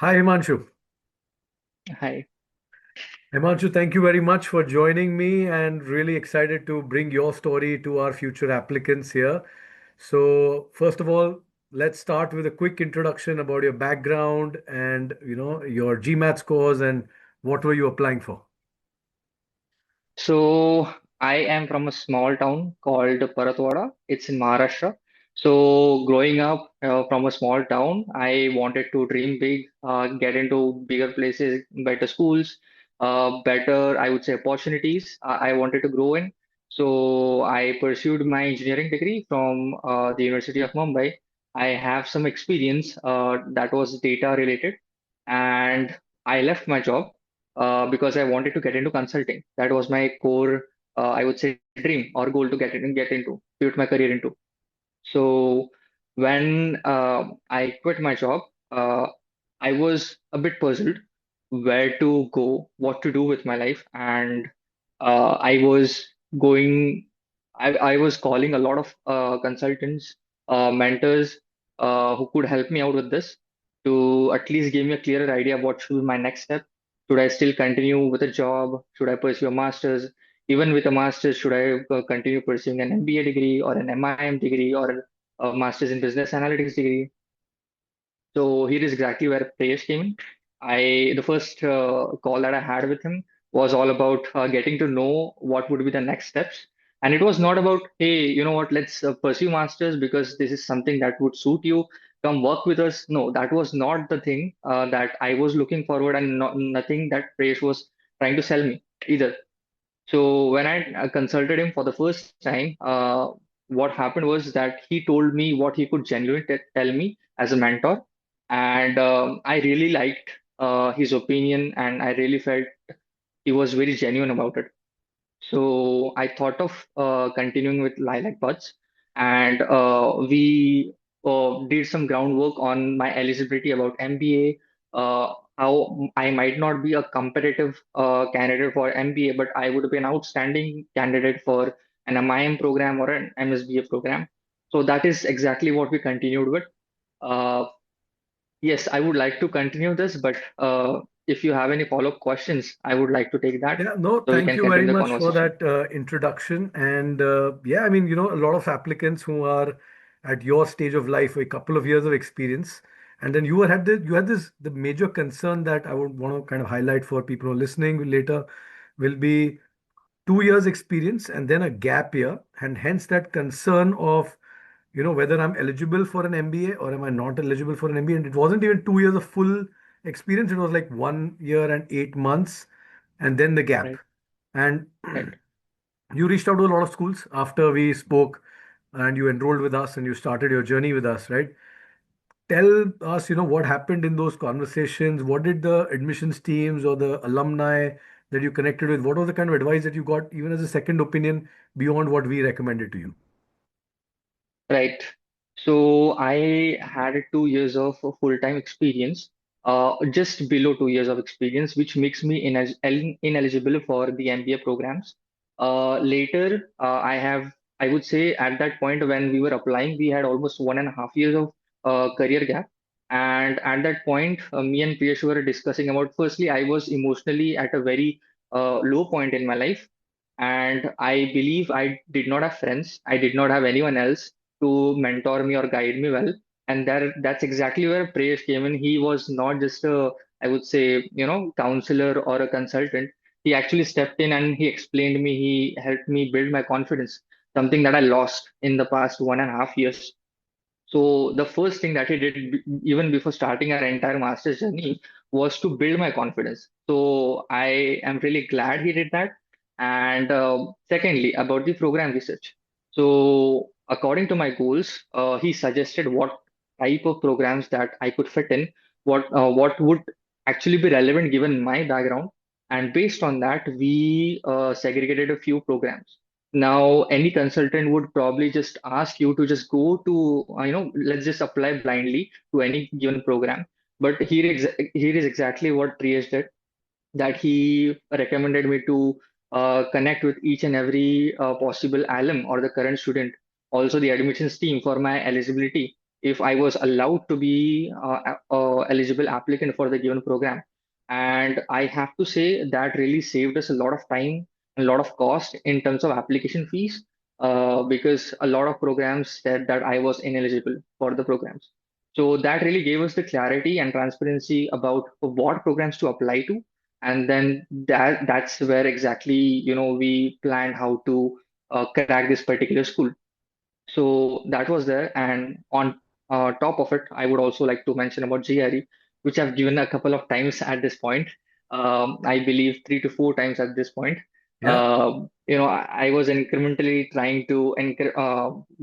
Hi, Himanshu. Hi. Himanshu, thank you very much for joining me and really excited to bring your story to our future applicants here. So, first of all, let's start with a quick introduction about your background and, your GMAT scores and what were you applying for? So I am from a small town called Paratwada. It's in Maharashtra. So growing up from a small town, I wanted to dream big, get into bigger places, better schools, better, I would say, opportunities I wanted to grow in. So I pursued my engineering degree from the University of Mumbai. I have some experience that was data related, and I left my job because I wanted to get into consulting. That was my core, I would say, dream or goal to get into, pivot my career into. So when I quit my job, I was a bit puzzled where to go, what to do with my life, and I was going. I was calling a lot of consultants, mentors who could help me out with this to at least give me a clearer idea of what should be my next step. Should I still continue with a job? Should I pursue a master's? Even with a master's, should I continue pursuing an MBA degree or an MIM degree or a master's in business analytics degree? So here is exactly where Prayesh came in. The first call that I had with him was all about getting to know what would be the next steps. And it was not about, hey, you know what, let's pursue masters because this is something that would suit you. Come work with us. No, that was not the thing that I was looking forward, and nothing that Prayesh was trying to sell me either. So when I consulted him for the first time, what happened was that he told me what he could genuinely tell me as a mentor, and I really liked his opinion, and I really felt he was very genuine about it. So I thought of continuing with LilacBuds, and we did some groundwork on my eligibility about MBA, how I might not be a competitive candidate for MBA, but I would be an outstanding candidate for an MIM program or an MSBA program. So that is exactly what we continued with. Uh, yes, I would like to continue this, but if you have any follow-up questions, I would like to take that Yeah, no, so we thank can you very continue the much for conversation. that introduction. And yeah, I mean, a lot of applicants who are at your stage of life, a couple of years of experience, and then you had this the major concern that I would want to kind of highlight for people who are listening later will be 2 years experience and then a gap year, and hence that concern of whether I'm eligible for an MBA or am I not eligible for an MBA. And it wasn't even 2 years of full experience; it was like 1 year and 8 months, and then the gap. Right, And right. you reached out to a lot of schools after we spoke, and you enrolled with us and you started your journey with us, right? Tell us, what happened in those conversations. What did the admissions teams or the alumni that you connected with, what was the kind of advice that you got, even as a second opinion, beyond what we recommended to you? Right. So I had 2 years of full-time experience, just below 2 years of experience, which makes me ineligible for the MBA programs. Later, I would say at that point when we were applying, we had almost 1.5 years of career gap. And at that point, me and Priyesh were discussing about, firstly, I was emotionally at a very low point in my life. And I believe I did not have friends. I did not have anyone else to mentor me or guide me well. And that's exactly where Prayesh came in. He was not just a, I would say, counselor or a consultant. He actually stepped in and he explained me, he helped me build my confidence, something that I lost in the past 1.5 years. So the first thing that he did, even before starting our entire master's journey, was to build my confidence. So I am really glad he did that. And secondly, about the program research. So according to my goals, he suggested what type of programs that I could fit in, what would actually be relevant given my background, and based on that, we segregated a few programs. Now, any consultant would probably just ask you to just go to, let's just apply blindly to any given program. But here is exactly what Triyesh did, that he recommended me to connect with each and every possible alum or the current student, also the admissions team for my eligibility. if I was allowed to be eligible applicant for the given program. And I have to say that really saved us a lot of time and a lot of cost in terms of application fees, because a lot of programs said that I was ineligible for the programs. So that really gave us the clarity and transparency about what programs to apply to. And then that's where exactly, we planned how to crack this particular school. So that was there. And on top of it, I would also like to mention about GRE, which I've given a couple of times at this point. I believe 3 to 4 times at this point. Yeah. I was incrementally trying to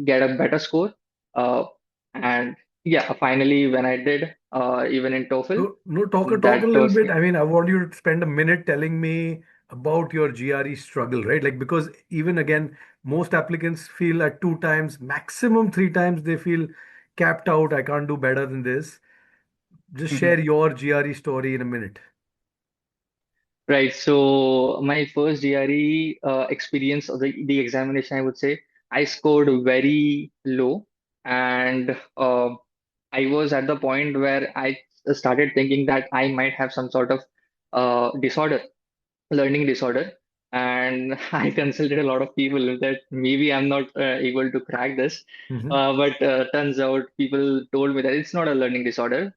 get a better score. Uh, and yeah, finally, when I did, even in TOEFL, So, no, talk a that little was, bit. yeah. I mean, I want you to spend a minute telling me about your GRE struggle, right? Like, because even again, most applicants feel at 2 times, maximum 3 times, they feel capped out. I can't do better than this. Just share your GRE story in a minute. Right. So my first GRE experience of the examination, I would say, I scored very low, and I was at the point where I started thinking that I might have some sort of disorder, learning disorder. And I consulted a lot of people that maybe I'm not able to crack this. Hmm. But turns out people told me that it's not a learning disorder.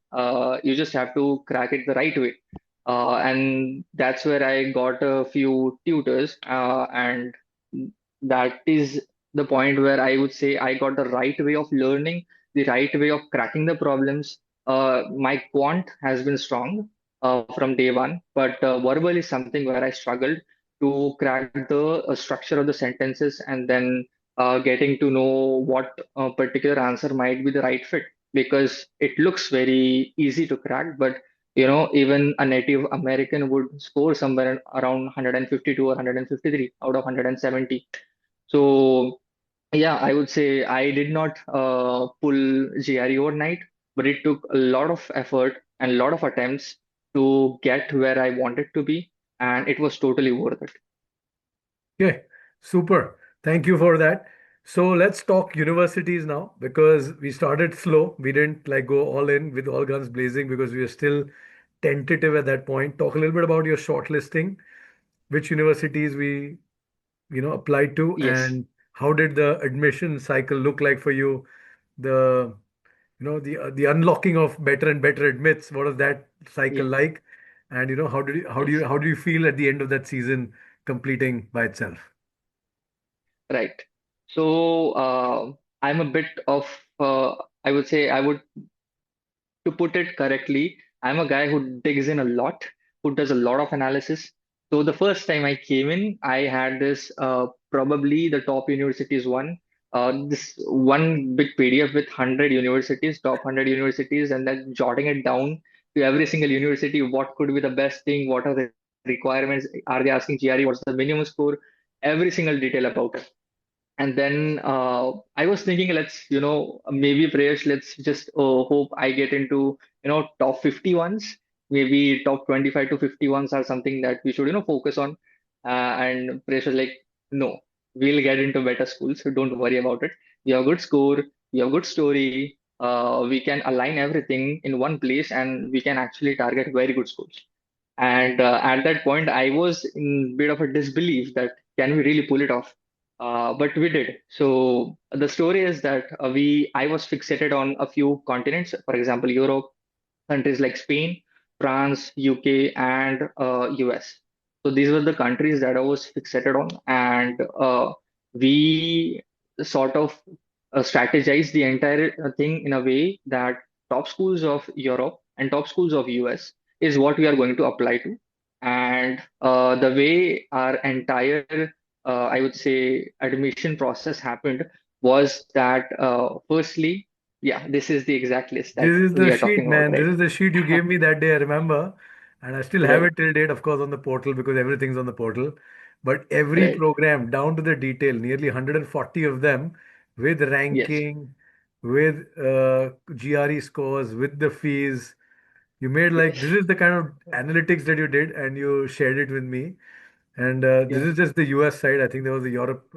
You just have to crack it the right way. And that's where I got a few tutors. And that is the point where I would say I got the right way of learning, the right way of cracking the problems. My quant has been strong from day one, but verbal is something where I struggled to crack the structure of the sentences, and then getting to know what particular answer might be the right fit, because it looks very easy to crack, but even a Native American would score somewhere around 152 or 153 out of 170. So yeah, I would say I did not pull GRE overnight, but it took a lot of effort and a lot of attempts to get where I wanted to be, and it was totally worth it. Okay, super. Thank you for that. So let's talk universities now because we started slow. We didn't like go all in with all guns blazing because we were still tentative at that point. Talk a little bit about your shortlisting, which universities we, applied to, Yes, and how did the admission cycle look like for you? The, the unlocking of better and better admits. What was that cycle yeah, like? And yes, how do you feel at the end of that season completing by itself? right. So I'm a bit of, I would say, to put it correctly, I'm a guy who digs in a lot, who does a lot of analysis. So the first time I came in, I had this probably the top universities one, this one big PDF with 100 universities, top 100 universities, and then jotting it down to every single university. What could be the best thing? What are the requirements? Are they asking GRE? What's the minimum score? Every single detail about it. And then I was thinking, maybe Prayesh, let's just hope I get into, top 50 ones, maybe top 25 to 50 ones are something that we should, focus on. And Prayesh was like, no, we'll get into better schools, so don't worry about it. You have good score, you have good story. We can align everything in one place, and we can actually target very good schools. And at that point, I was in a bit of a disbelief that can we really pull it off? But we did. So the story is that I was fixated on a few continents, for example, Europe, countries like Spain, France, UK, and US. So these were the countries that I was fixated on, and we sort of strategized the entire thing in a way that top schools of Europe and top schools of US is what we are going to apply to, and the way our entire I would say admission process happened was that firstly, yeah, this is the exact list that This is the we are sheet, talking about, man. This right? is the sheet you gave me that day, I remember. And I still have Right, it till date, of course, on the portal because everything's on the portal. But every right. program, down to the detail, nearly 140 of them, with Yes, ranking, with GRE scores, with the fees. You made like, yes, this is the kind of analytics that you did, and you shared it with me. And this yeah, is just the US side. I think there was a Europe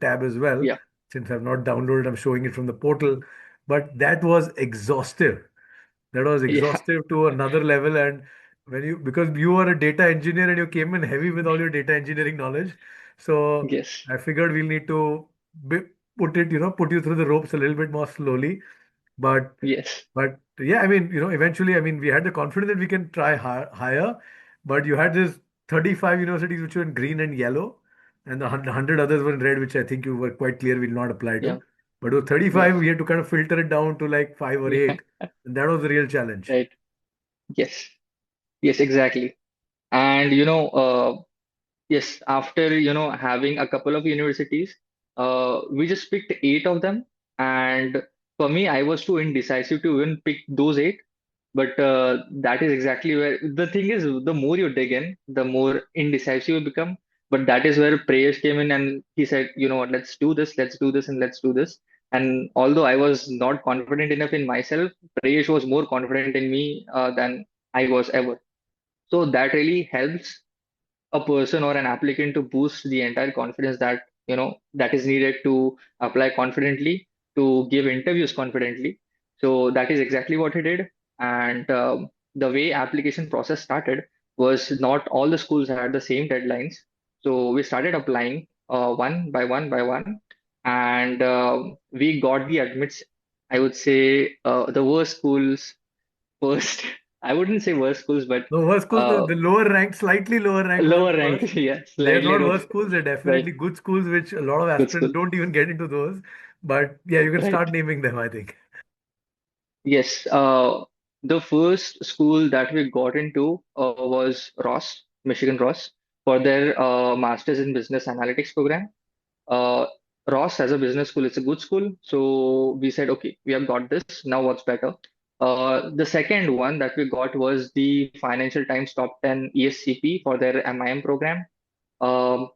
tab as well. yeah, Since I've not downloaded, I'm showing it from the portal. but that was exhaustive. That was Yeah. exhaustive to another level. And when you, because you were a data engineer and you came in heavy with all your data engineering knowledge, so Yes. I figured we'll need to be, put it, put you through the ropes a little bit more slowly. But Yes. yeah, I mean, eventually, I mean, we had the confidence that we can try higher, but you had this 35 universities which were in green and yellow, and the 100 others were in red, which I think you were quite clear will not apply Yeah. to. But with 35, Yes. we had to kind of filter it down to like five or Yeah. eight, and that was the real challenge. Right. Yes. Yes, exactly. And yes, after having a couple of universities, we just picked eight of them. And for me, I was too indecisive to even pick those eight. But that is exactly where the thing is, the more you dig in, the more indecisive you become. But that is where Prayesh came in and he said, you know what, let's do this, and let's do this. And although I was not confident enough in myself, Prayesh was more confident in me than I was ever. So that really helps a person or an applicant to boost the entire confidence that is needed to apply confidently, to give interviews confidently. So that is exactly what he did. And the way application process started was not all the schools had the same deadlines. So we started applying one by one by one, and we got the admits. I would say the worst schools first. I wouldn't say worst schools, but No, worst schools, uh, the lower ranked, slightly lower ranked ones lower rank. first. Yeah, They're slightly not low. worst schools, they're Right. definitely good schools, which a lot of Good aspirants school. don't even get into those. But yeah, you can Right. start naming them, I think. Yes. The first school that we got into was Ross, Michigan Ross, for their Masters in Business Analytics program. Uh, Ross as a business school, it's a good school. So we said, okay, we have got this. Now what's better? The second one that we got was the Financial Times Top 10 ESCP for their MIM program.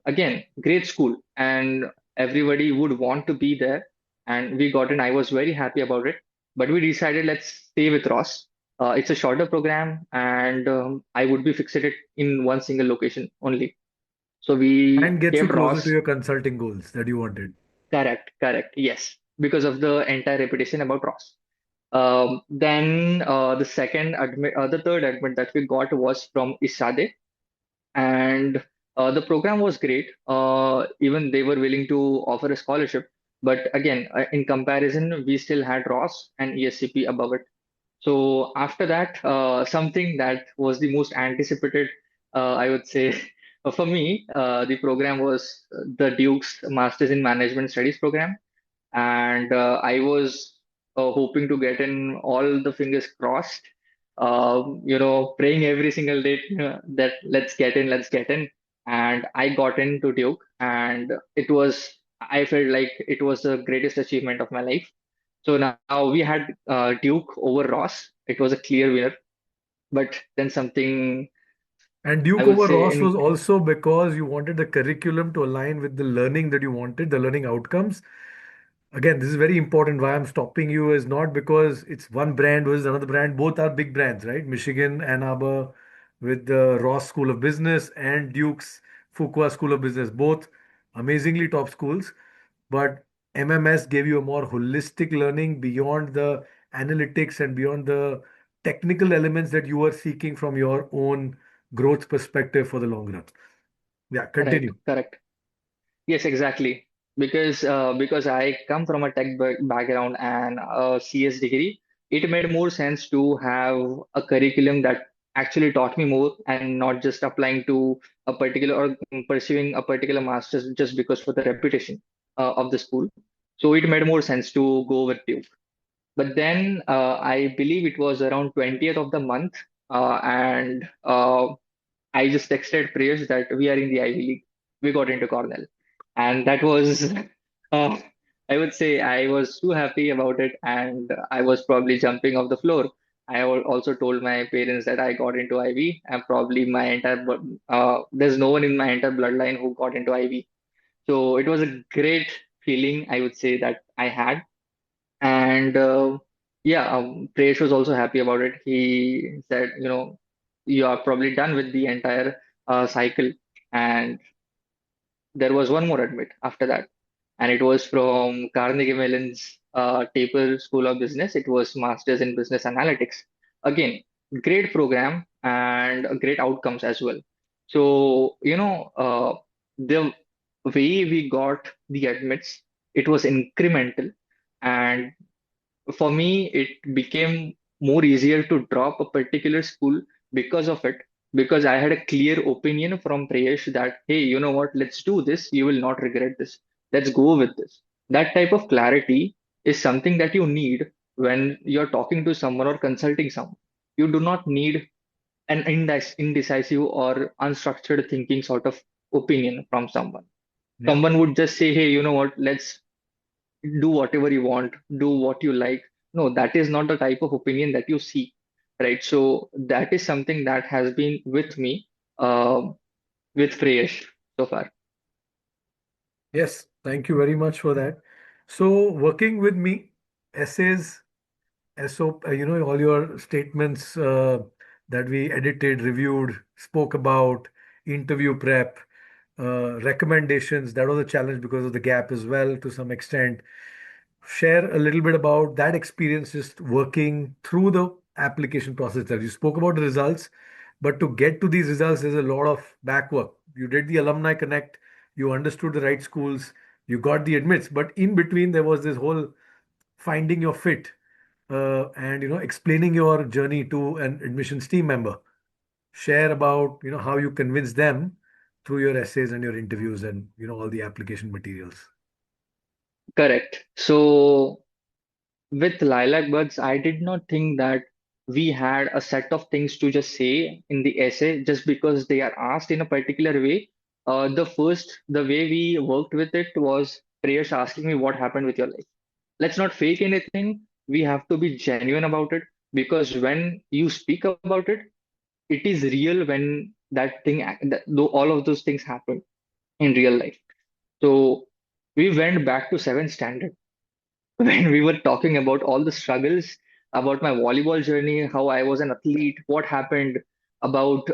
Again, great school, and everybody would want to be there. And we got in. I was very happy about it. But we decided let's stay with Ross. It's a shorter program, and I would be fixated in one single location only. So we And gets you kept closer to Ross. your consulting goals that you wanted. Correct, correct. Yes, because of the entire reputation about Ross. Then the third admit that we got was from ESADE, and the program was great. Even they were willing to offer a scholarship, but again, in comparison, we still had Ross and ESCP above it. So after that, something that was the most anticipated, I would say, for me, the program was the Duke's Masters in Management Studies program, and I was hoping to get in, all the fingers crossed, praying every single day that let's get in, and I got into Duke, and I felt like it was the greatest achievement of my life. So now we had Duke over Ross. It was a clear winner, but then something And I Duke would over say Ross was in also because you wanted the curriculum to align with the learning that you wanted, the learning outcomes. Again, this is very important. Why I'm stopping you is not because it's one brand versus another brand. Both are big brands, right? Michigan, Ann Arbor, with the Ross School of Business and Duke's Fuqua School of Business, both amazingly top schools. But MMS gave you a more holistic learning beyond the analytics and beyond the technical elements that you were seeking from your own growth perspective for the long run. Yeah, correct, continue. correct. Yes, exactly. Because I come from a tech background and a CS degree, it made more sense to have a curriculum that actually taught me more, and not just applying to a particular or pursuing a particular master's just because for the reputation of the school. So it made more sense to go with Duke. But then I believe it was around 20th of the month, and I just texted Priyesh that we are in the Ivy League. We got into Cornell, and that was, uh, I would say, I was too happy about it, and I was probably jumping off the floor. Also told my parents that I got into Ivy, and probably there's no one in my entire bloodline who got into Ivy. So it was a great feeling, I would say, that I had. And yeah, Presh was also happy about it. He said, you are probably done with the entire cycle. And there was one more admit after that. and it was from Carnegie Mellon's Taper School of Business. It was Masters in Business Analytics. Again, great program and great outcomes as well. So, the way we got the admits, it was incremental, and for me, it became more easier to drop a particular school because of it, because I had a clear opinion from Prayesh that, hey, you know what, let's do this. You will not regret this. Let's go with this. That type of clarity is something that you need when you're talking to someone or consulting someone. You do not need an indecisive or unstructured thinking sort of opinion from someone. Yeah. Someone would just say, hey, you know what, let's do whatever you want, do what you like. No, that is not the type of opinion that you seek, right? So that is something that has been with me, uh, with Freyash so far. Yes, thank you very much for that. So, working with me, essays, SOP, all your statements that we edited, reviewed, spoke about, interview prep, recommendations, that was a challenge because of the gap as well to some extent. Share a little bit about that experience just working through the application process that you spoke about the results, but to get to these results, there's a lot of back work. You did the alumni connect, you understood the right schools, you got the admits, but in between there was this whole finding your fit and explaining your journey to an admissions team member. Share about how you convince them through your essays and your interviews and all the application materials. Correct. So with LilacBuds, I did not think that we had a set of things to just say in the essay just because they are asked in a particular way. The way we worked with it was Prayesh asking me what happened with your life. Let's not fake anything. We have to be genuine about it, because when you speak about it, it is real when though all of those things happen in real life. So we went back to seventh standard when we were talking about all the struggles, about my volleyball journey, how I was an athlete, what happened, about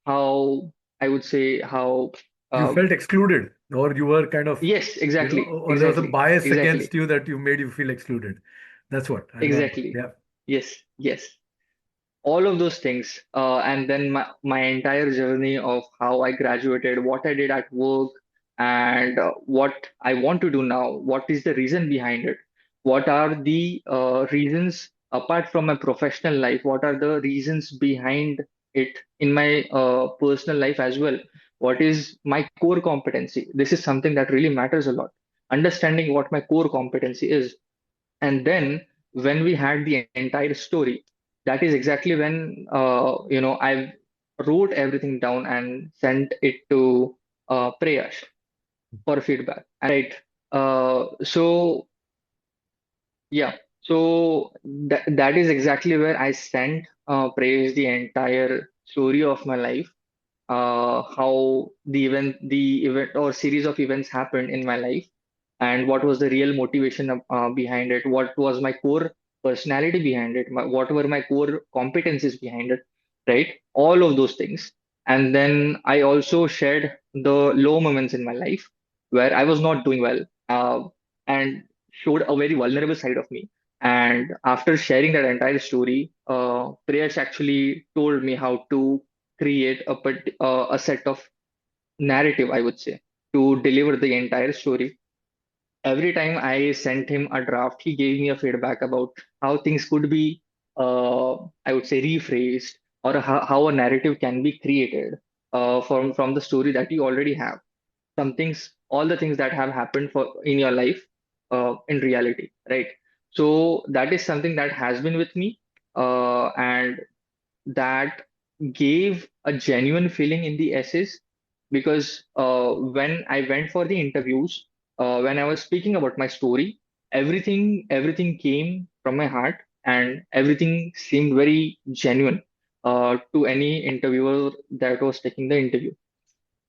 how I would say how You uh, felt excluded, or you were kind of, yes, exactly, or there was a exactly, bias exactly, against you that you made you feel excluded. That's what I remember. exactly. Yeah. Yes, yes. All of those things. And then my entire journey of how I graduated, what I did at work, and what I want to do now. What is the reason behind it? What are the reasons apart from my professional life? What are the reasons behind it in my personal life as well? What is my core competency? This is something that really matters a lot. Understanding what my core competency is, and then when we had the entire story, that is exactly when I wrote everything down and sent it to Prayash for feedback. Right. So yeah. So that is exactly where I sent Prayash the entire story of my life, how the event or series of events happened in my life, and what was the real motivation behind it, what was my core personality behind it, what were my core competencies behind it, right? All of those things. And then I also shared the low moments in my life where I was not doing well, and showed a very vulnerable side of me. And after sharing that entire story, Priyash actually told me how to create a set of narrative, I would say, to deliver the entire story. Every time I sent him a draft, he gave me a feedback about how things could be, I would say, rephrased, or how a narrative can be created from the story that you already have. Some things, all the things that have happened for in your life, in reality, right? So that is something that has been with me, and that gave a genuine feeling in the essays, because when I went for the interviews, when I was speaking about my story, everything came from my heart, and everything seemed very genuine to any interviewer that was taking the interview,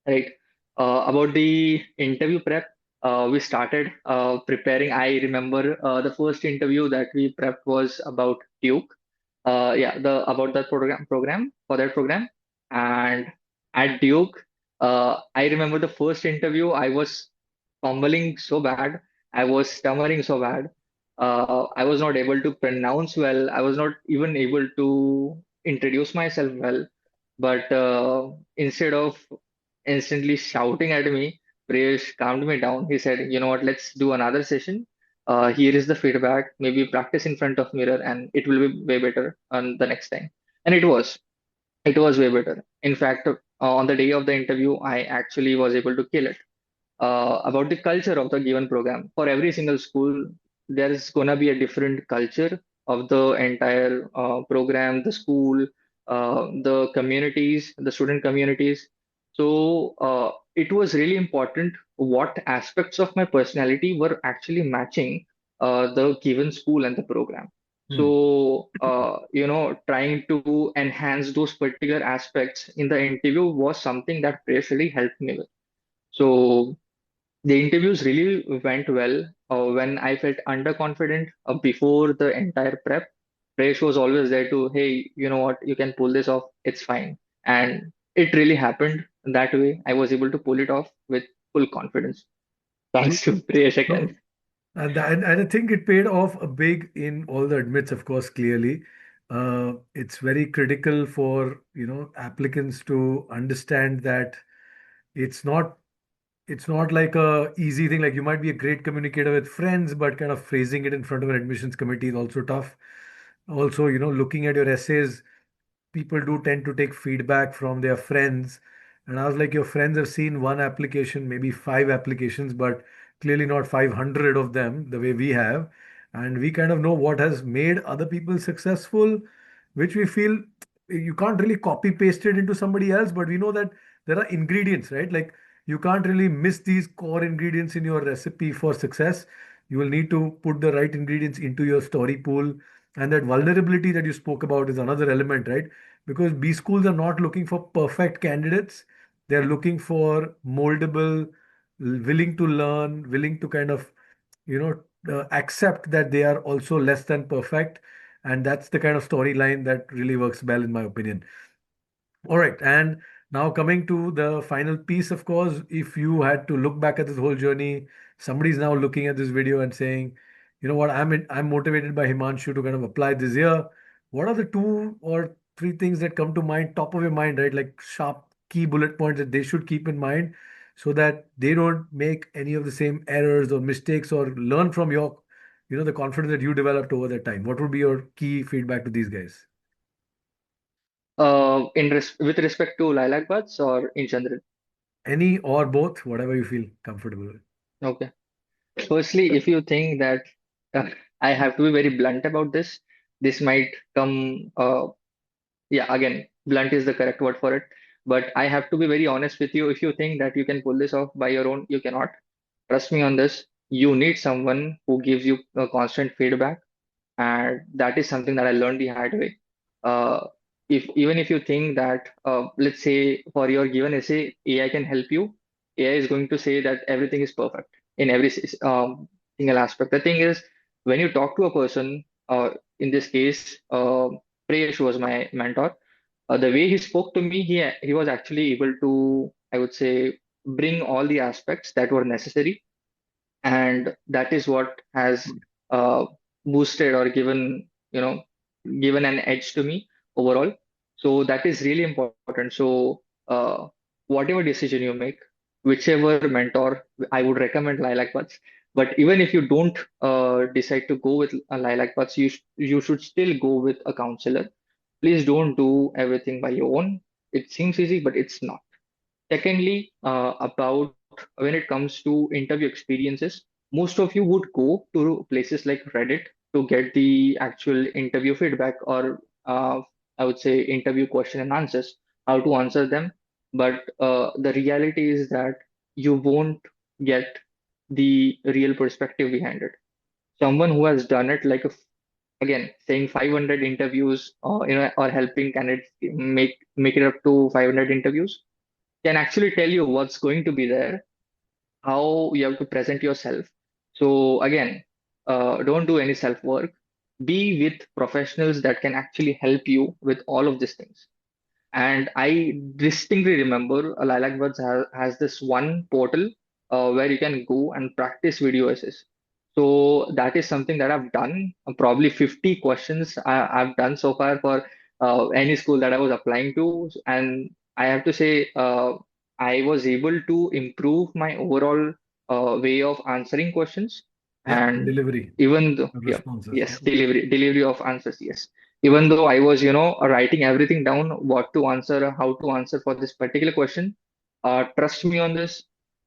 right? About the interview prep, we started preparing. I remember the first interview that we prepped was about Duke. Yeah, the about that program for that program, and at Duke, I remember the first interview. I was fumbling so bad. I was stammering so bad. I was not able to pronounce well. I was not even able to introduce myself well. But instead of instantly shouting at me, Prayesh calmed me down. He said, "You know what? Let's do another session. Here is the feedback. Maybe practice in front of mirror, and it will be way better on the next time." And it was. It was way better. In fact, on the day of the interview, I actually was able to kill it. About the culture of the given program. For every single school, there is gonna be a different culture of the entire program, the school, the communities, the student communities. So it was really important what aspects of my personality were actually matching the given school and the program. Hmm. So, trying to enhance those particular aspects in the interview was something that Prayesh really helped me with. So, the interviews really went well. When I felt underconfident before the entire prep, Prayesh was always there to, hey, you know what, you can pull this off, it's fine. And it really happened that way. I was able to pull it off with full confidence. Good. Thanks to Prayesh again. No, and I think it paid off a big in all the admits, of course, clearly. It's very critical for, applicants to understand that it's not it's not like a easy thing. Like you might be a great communicator with friends, but kind of phrasing it in front of an admissions committee is also tough. Also, looking at your essays, people do tend to take feedback from their friends. And I was like, your friends have seen one application, maybe five applications, but clearly not 500 of them the way we have. And we kind of know what has made other people successful, which we feel you can't really copy paste it into somebody else, but we know that there are ingredients, right? Like you can't really miss these core ingredients in your recipe for success. You will need to put the right ingredients into your story pool. And that vulnerability that you spoke about is another element, right? Because B schools are not looking for perfect candidates. They're looking for moldable, willing to learn, willing to kind of, accept that they are also less than perfect. And that's the kind of storyline that really works well, in my opinion. All right. And now coming to the final piece, of course, if you had to look back at this whole journey, somebody's now looking at this video and saying, you know what, I'm motivated by Himanshu to kind of apply this year. What are the two or three things that come to mind, top of your mind, right? Like sharp key bullet points that they should keep in mind so that they don't make any of the same errors or mistakes or learn from the confidence that you developed over that time. What would be your key feedback to these guys? With respect to LilacBuds or in general? Any or both, whatever you feel comfortable with. Okay. Firstly, if you think that uh, I have to be very blunt about this, this might come. Yeah, again, blunt is the correct word for it. But I have to be very honest with you. If you think that you can pull this off by your own, you cannot. Trust me on this. You need someone who gives you constant feedback, and that is something that I learned the hard way. Uh, if even if you think that, let's say for your given essay, AI can help you, AI is going to say that everything is perfect in every single aspect. The thing is, when you talk to a person, in this case, Prayesh was my mentor. The way he spoke to me, he was actually able to, I would say, bring all the aspects that were necessary, and that is what has uh, boosted or given an edge to me overall. So that is really important. So whatever decision you make, whichever mentor, I would recommend LilacBuds. But even if you don't decide to go with a LilacBuds, you should still go with a counselor. Please don't do everything by your own. It seems easy, but it's not. Secondly, about when it comes to interview experiences, most of you would go to places like Reddit to get the actual interview feedback, or I would say interview question and answers, how to answer them. But the reality is that you won't get the real perspective behind it. Someone who has done it, like again, saying 500 interviews, or helping candidates make it up to 500 interviews, can actually tell you what's going to be there, how you have to present yourself. So again, don't do any self work. Be with professionals that can actually help you with all of these things. And I distinctly remember LilacBuds has this one portal. where you can go and practice video essays. So that is something that I've done. Probably 50 questions I've done so far for any school that I was applying to, and I have to say I was able to improve my overall way of answering questions, Yeah, and and delivery even though of yeah, responses. Yeah. yes, delivery of answers, yes. Even though I was, writing everything down, what to answer, how to answer for this particular question, trust me on this,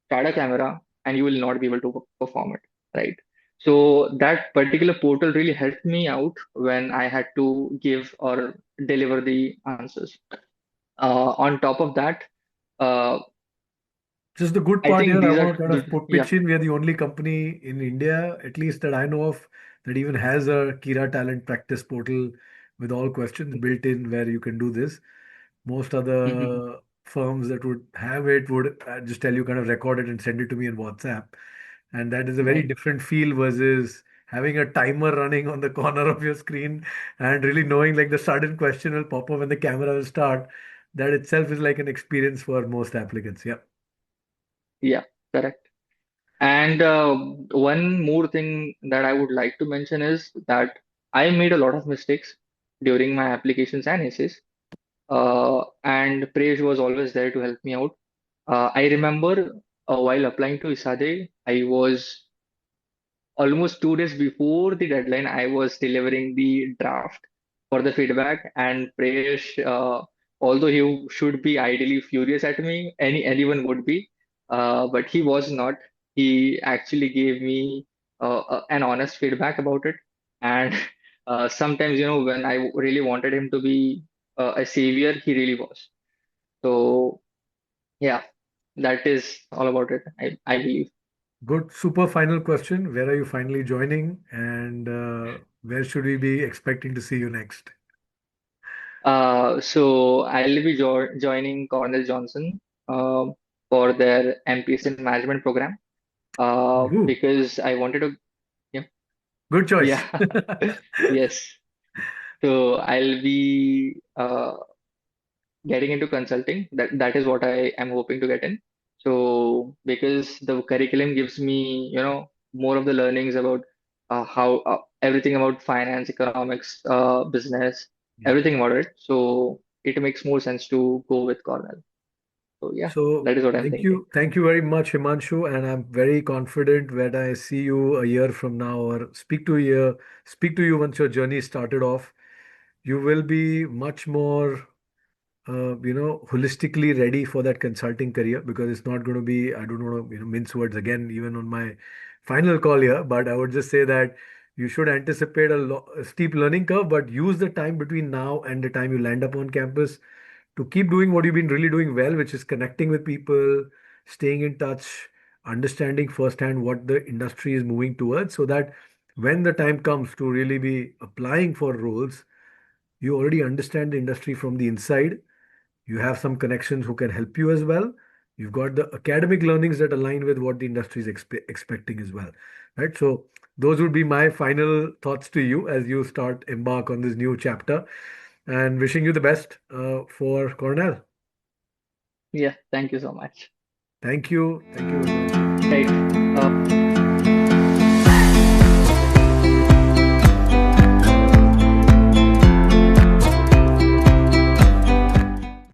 start a camera and you will not be able to perform it, right? So that particular portal really helped me out when I had to give or deliver the answers. On top of that, uh, Just the good I part think here, I these want are to kind of put yeah. pitch in. We are the only company in India, at least that I know of, that even has a Kira talent practice portal with all questions built in where you can do this. Most other firms that would have it would just tell you kind of record it and send it to me on WhatsApp. And that is a very Right. different feel versus having a timer running on the corner of your screen and really knowing like the sudden question will pop up when the camera will start. That itself is like an experience for most applicants. Yeah. Yeah, correct. And one more thing that I would like to mention is that I made a lot of mistakes during my applications and essays, and Presh was always there to help me out. I remember while applying to ESADE, I was almost 2 days before the deadline, I was delivering the draft for the feedback, and Presh, although he should be ideally furious at me, anyone would be, but he was not. He actually gave me an honest feedback about it, and sometimes, when I really wanted him to be a savior, he really was. So yeah, that is all about it. I believe. Good. Super final question. Where are you finally joining? And where should we be expecting to see you next? So I'll be joining Cornell Johnson uh, for their MPS in management program Ooh, because I wanted to, yeah, good choice. yeah, yes. So I'll be getting into consulting. That is what I am hoping to get in. So because the curriculum gives me, more of the learnings about how everything about finance, economics, business, Yeah. everything about it. So it makes more sense to go with Cornell. So yeah, So that is what I'm thinking. thank you very much, Himanshu, and I'm very confident when I see you a year from now or speak to you once your journey started off, you will be much more holistically ready for that consulting career because it's not going to be, I don't want to, mince words again, even on my final call here, but I would just say that you should anticipate a steep learning curve, but use the time between now and the time you land up on campus to keep doing what you've been really doing well, which is connecting with people, staying in touch, understanding firsthand what the industry is moving towards, so that when the time comes to really be applying for roles, you already understand the industry from the inside. You have some connections who can help you as well. You've got the academic learnings that align with what the industry is expecting as well, right? So those would be my final thoughts to you as you start embark on this new chapter, and wishing you the best for Cornell. Yeah, thank you so much. Thank you very much. Right.